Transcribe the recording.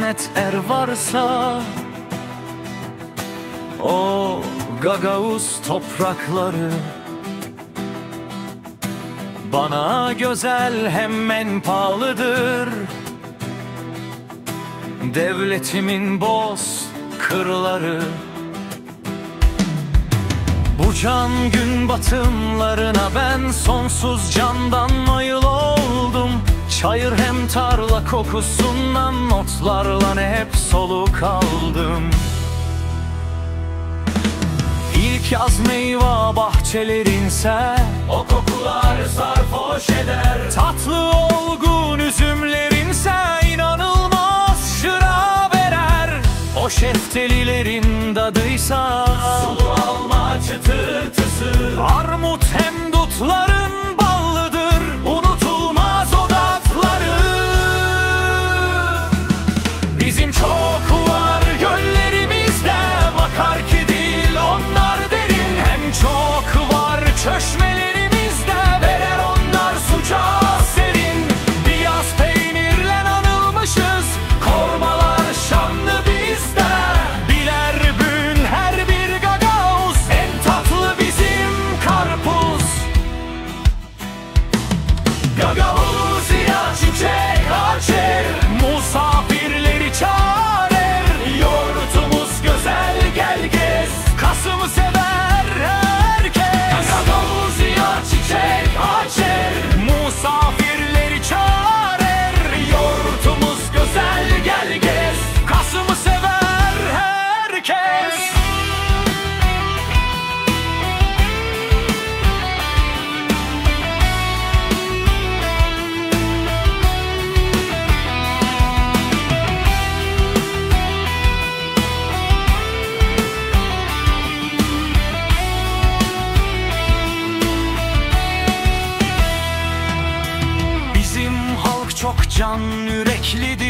cennet er varsa, o Gagavuz toprakları bana güzel hem en pahalıdır. Devletimin boz kırları, bu can gün batımlarına ben sonsuz candan mayıl oldum. Çayır hem tarla kokusundan notlarla hep soluk aldım. İlk yaz meyve bahçelerinse o kokular sarhoş eder. Tatlı olgun üzümlerinse inanılmaz şıra verer. O şeftalilerin tadıysa sulu alma çıtırtısı. Armut hem dutların ballıdır, unutulmaz o tatları. Bizim çok var göllerimizde, bakar ki değil onlar derin. Hem çok var çeşmelerimizde, verer onlar suça serin. Beyaz peynirle anılmışız, kormalar şanlı bizde. Biler bün her bir Gagavuz, en tatlı bizim karpuz. Gagavuz ya çiçek açar, misafirleri çağırır. Yurtumuz güzel gel gez, Kasım'ı sever herkes. Gagavuz ya çiçek açar, misafirleri çağırır. Yurtumuz güzel gel gez, Kasım'ı sever herkes. Bizim halk çok can yüreklidir.